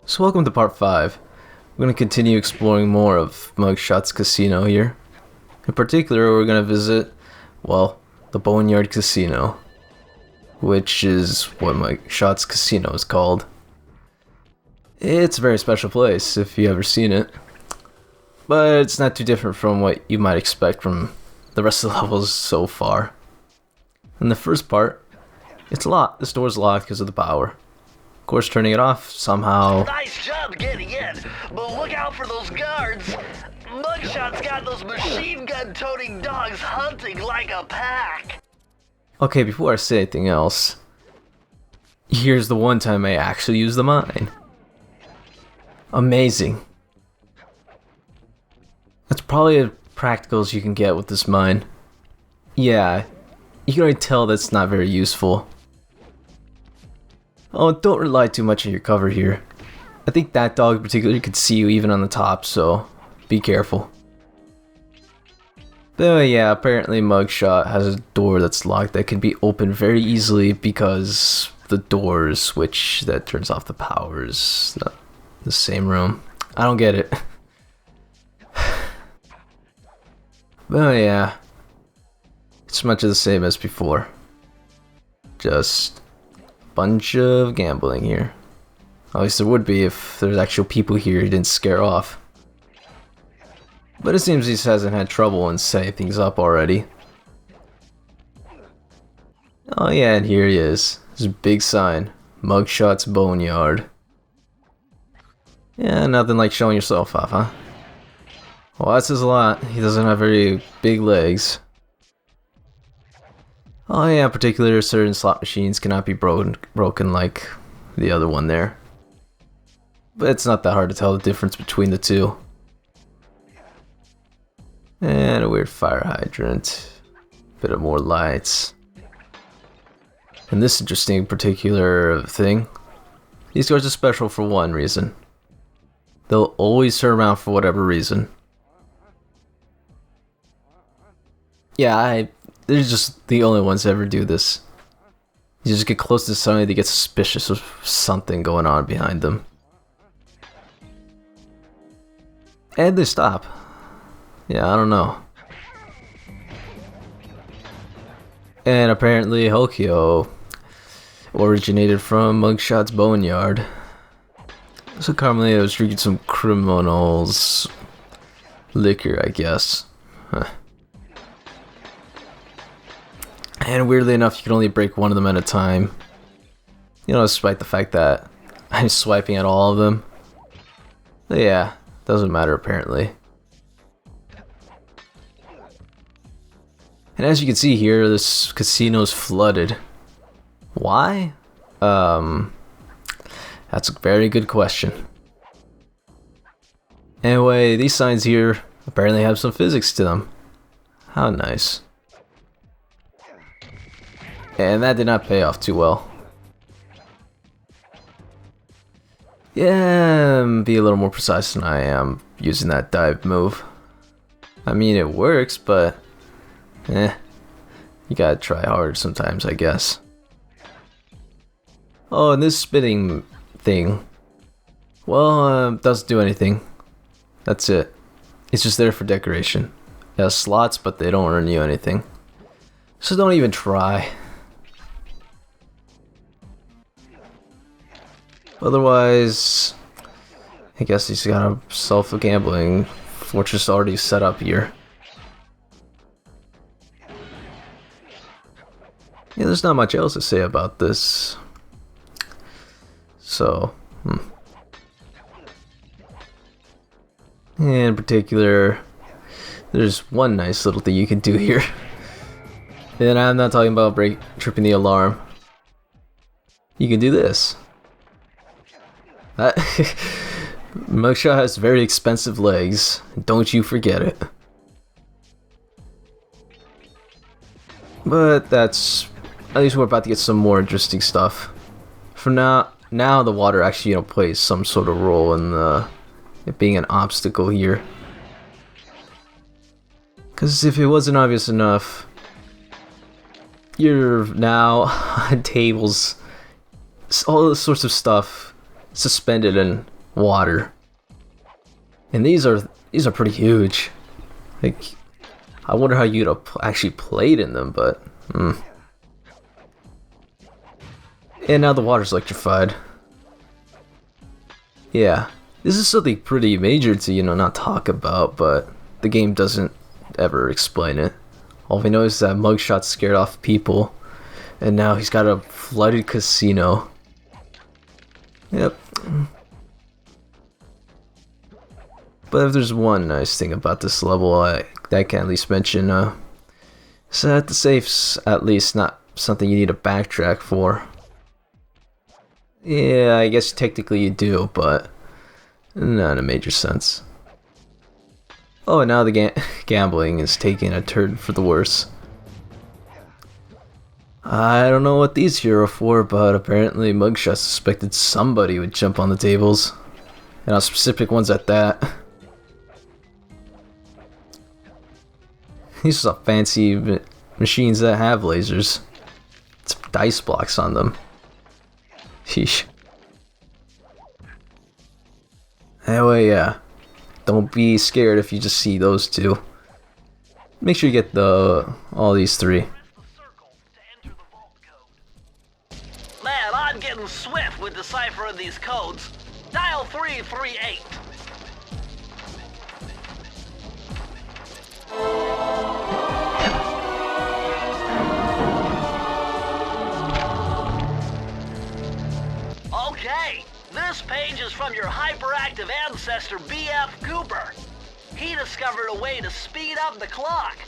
So welcome to part 5. We're going to continue exploring more of Muggshot's casino here. In particular, we're going to visit, well, the Boneyard Casino, which is what Muggshot's casino is called. It's a very special place if you ever seen it, but it's not too different from what you might expect from the rest of the levels so far. In the first part, it's locked. This door's locked because of the power. Of course, turning it off somehow. Nice job getting in, but look out for those guards. Muggshot's got those machine gun toting dogs hunting like a pack. Okay, before I say anything else, here's the one time I actually used the mine. Amazing. That's probably as practical as you can get with this mine. Yeah, you can already tell that's not very useful. Oh, don't rely too much on your cover here. I think that dog in particular could see you even on the top, so be careful. But yeah, apparently Muggshot has a door that's locked that can be opened very easily because the door switch that turns off the power is the same room. I don't get it. But yeah, it's much of the same as before. Just bunch of gambling here. At least there would be if there's actual people here he didn't scare off. But it seems he hasn't had trouble in setting things up already. Oh yeah, and here he is. This big sign. Muggshot's Boneyard. Yeah, nothing like showing yourself off, huh? Well, that says a lot. He doesn't have very big legs. Oh yeah, in particular, certain slot machines cannot be broken like the other one there. But it's not that hard to tell the difference between the two. And a weird fire hydrant. Bit of more lights. And this interesting particular thing. These guards are special for one reason. They'll always turn around for whatever reason. Yeah, they're just the only ones that ever do this. You just get close to somebody, they get suspicious of something going on behind them. And they stop. Yeah, I don't know. And apparently Hokyo originated from Muggshot's Boneyard. So Carmelita was drinking some criminals' liquor, I guess. Huh. And weirdly enough, you can only break one of them at a time. You know, despite the fact that I'm swiping at all of them. But yeah, doesn't matter apparently. And as you can see here, this casino's flooded. Why? That's a very good question. Anyway, these signs here apparently have some physics to them. How nice. And that did not pay off too well. Yeah, be a little more precise than I am using that dive move. I mean, it works, but you gotta try hard sometimes, I guess. Oh, and this spinning thing, well, doesn't do anything. That's it. It's just there for decoration. It has slots, but they don't earn you anything. So don't even try. Otherwise, I guess he's got a self-gambling fortress already set up here. Yeah, there's not much else to say about this. So, in particular, there's one nice little thing you can do here. And I'm not talking about tripping the alarm. You can do this. Muggshot has very expensive legs. Don't you forget it. But that's... at least we're about to get some more interesting stuff. For now the water actually, plays some sort of role in it being an obstacle here. Because if it wasn't obvious enough, you're now on tables, all sorts of stuff suspended and water. And these are pretty huge. Like, I wonder how you'd have actually played in them, but And now the water's electrified. Yeah, this is something pretty major to, not talk about, but the game doesn't ever explain it. All we know is that Muggshot scared off people, and now he's got a flooded casino. Yep. But if there's one nice thing about this level I can at least mention, is that the safe's at least not something you need to backtrack for. Yeah, I guess technically you do, but not in a major sense. Oh, and now the gambling is taking a turn for the worse. I don't know what these here are for, but apparently Muggshot suspected somebody would jump on the tables. And on specific ones at that. These are fancy machines that have lasers. It's dice blocks on them. Sheesh. Anyway, yeah. Don't be scared if you just see those two. Make sure you get all these three. Man, I'm getting swift with deciphering these codes. Dial 338. Okay, this page is from your hyperactive ancestor B.F. Cooper. He discovered a way to speed up the clock.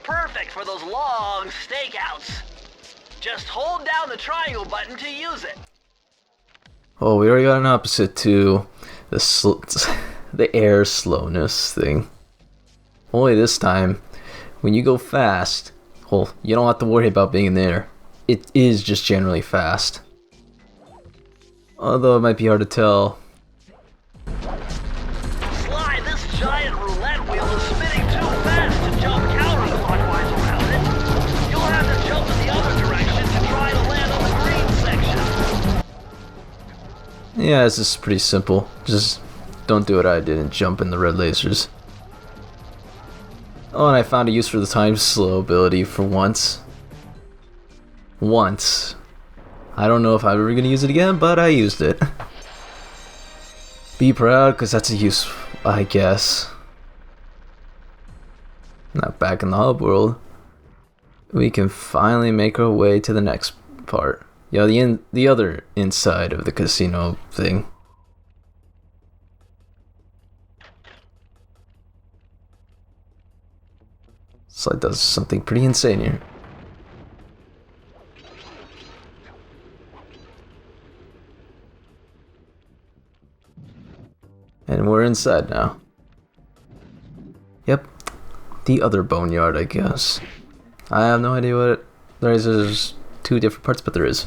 Perfect for those long stakeouts. Just hold down the triangle button to use it. Oh, we already got an opposite to the air slowness thing. Only this time, when you go fast, well, you don't have to worry about being in the air. It is just generally fast. Although it might be hard to tell. Sly, this giant roulette wheel is spinning too fast to jump counterclockwise around it. You'll have to jump in the other direction to try to land on the green section. Yeah, this is pretty simple. Just don't do what I did and jump in the red lasers. Oh, and I found a use for the time slow ability for once. Once. I don't know if I'm ever going to use it again, but I used it. Be proud, because that's a use, I guess. Now back in the hub world, we can finally make our way to the next part. Yeah, the other inside of the casino thing. Slide does something pretty insane here. And we're inside now. Yep. The other boneyard, I guess. I have no idea what it... There's two different parts, but there is.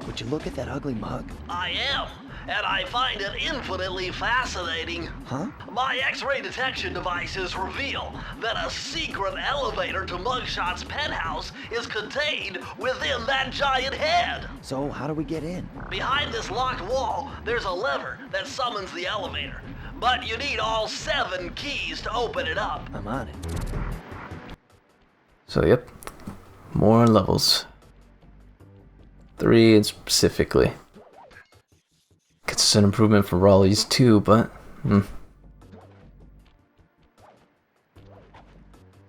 Would you look at that ugly mug? I am, and I find it infinitely fascinating. Huh? My X-ray detection devices reveal that a secret elevator to Muggshot's penthouse is contained within that giant head. So how do we get in? Behind this locked wall, there's a lever that summons the elevator. But you need all 7 keys to open it up. I'm on it. So, yep. More levels. 3 specifically. It's an improvement for Raleigh's too, but...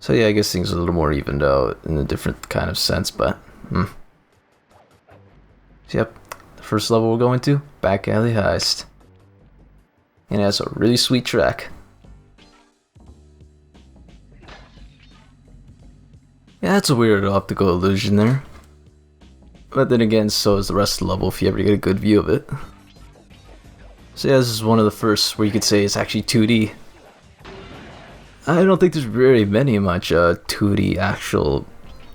So yeah, I guess things are a little more evened out in a different kind of sense, but... So, yep. The first level we're going to, Back Alley Heist. And it has a really sweet track. Yeah, that's a weird optical illusion there. But then again, so is the rest of the level if you ever get a good view of it. So yeah, this is one of the first where you could say it's actually 2D. I don't think there's very much 2D actual...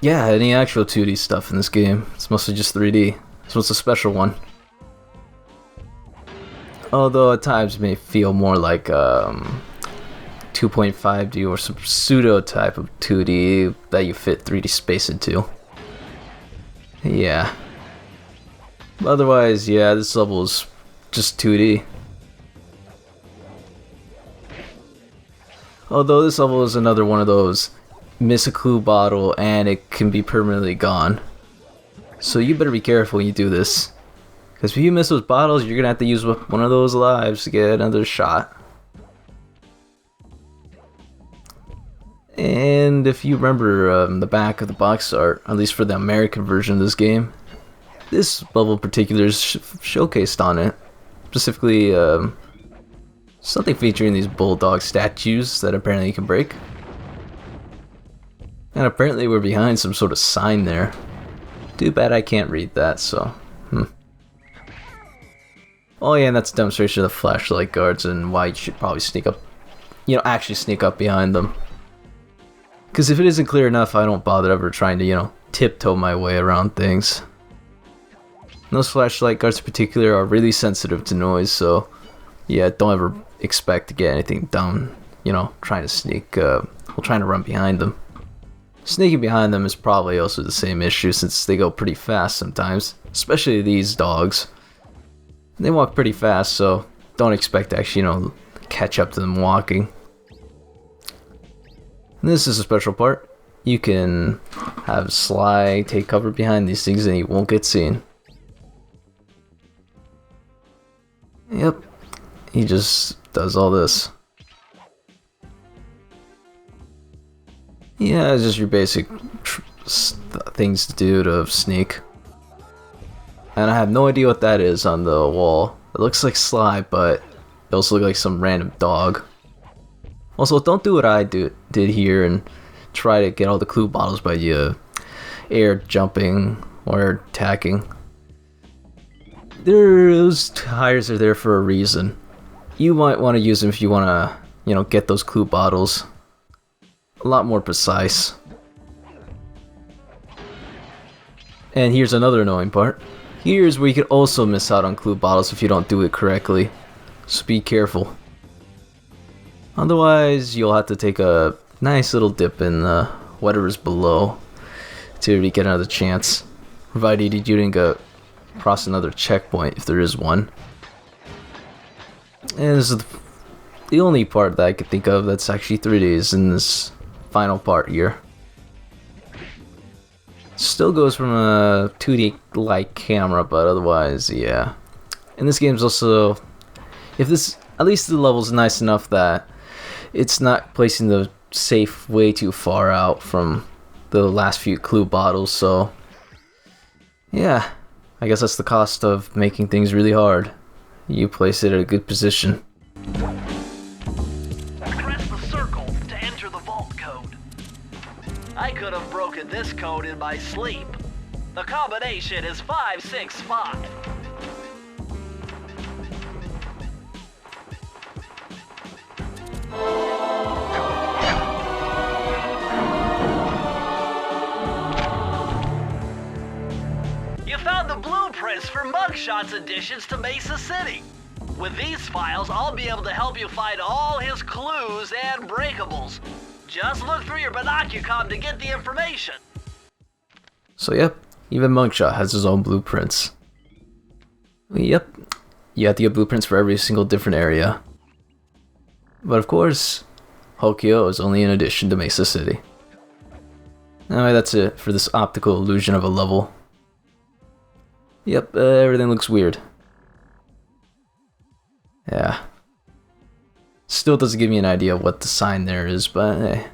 Yeah, any actual 2D stuff in this game. It's mostly just 3D. So it's a special one. Although at times it may feel more like 2.5D or some pseudo type of 2D that you fit 3D space into. Yeah. Otherwise, yeah, this level is just 2D. Although this level is another one of those miss a clue bottle and it can be permanently gone. So you better be careful when you do this. Because if you miss those bottles, you're going to have to use one of those lives to get another shot. And if you remember the back of the box art, at least for the American version of this game, this level in particular is showcased on it. Specifically, something featuring these bulldog statues that apparently you can break. And apparently we're behind some sort of sign there. Too bad I can't read that, so... Oh yeah, and that's a demonstration of the flashlight guards and why you should probably sneak up... actually sneak up behind them. Because if it isn't clear enough, I don't bother ever trying to, tiptoe my way around things. And those flashlight guards in particular are really sensitive to noise, so... Yeah, don't ever expect to get anything done, trying to sneak, trying to run behind them. Sneaking behind them is probably also the same issue since they go pretty fast sometimes, especially these dogs. They walk pretty fast, so don't expect to actually, catch up to them walking. And this is a special part. You can have Sly take cover behind these things and he won't get seen. Yep, he just does all this. Yeah, it's just your basic things to do to sneak. And I have no idea what that is on the wall. It looks like Sly, but it also looks like some random dog. Also, don't do what I did here and try to get all the clue bottles by air jumping or attacking. Those tires are there for a reason. You might want to use them if you want to, get those clue bottles. A lot more precise. And here's another annoying part. Here's where you could also miss out on clue bottles if you don't do it correctly. So be careful. Otherwise, you'll have to take a nice little dip in whatever's below to really get another chance. Provided you didn't go across another checkpoint if there is one. And this is the only part that I could think of that's actually 3D is in this final part here. Still goes from a 2D-like camera, but otherwise, yeah. And this game's also, at least the level's nice enough that it's not placing the safe way too far out from the last few clue bottles, so yeah, I guess that's the cost of making things really hard. You place it at a good position. Press the circle to enter the vault code. I could have broken this code in my sleep. The combination is 565. You found the blueprints for Muggshot's additions to Mesa City. With these files, I'll be able to help you find all his clues and breakables. Just look through your binocucom to get the information. So yep, even Muggshot has his own blueprints. Yep, you have to get blueprints for every single different area. But of course, Hokyo is only an addition to Mesa City. Anyway, that's it for this optical illusion of a level. Yep, everything looks weird. Yeah. Still doesn't give me an idea of what the sign there is, but hey.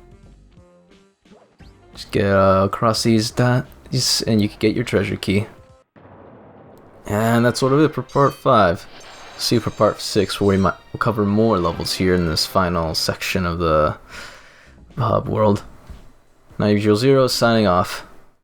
Just get across these dots and you can get your treasure key. And that's sort of it for part 5. See you for part 6 where we'll cover more levels here in this final section of the hub world. notyourusualZero signing off.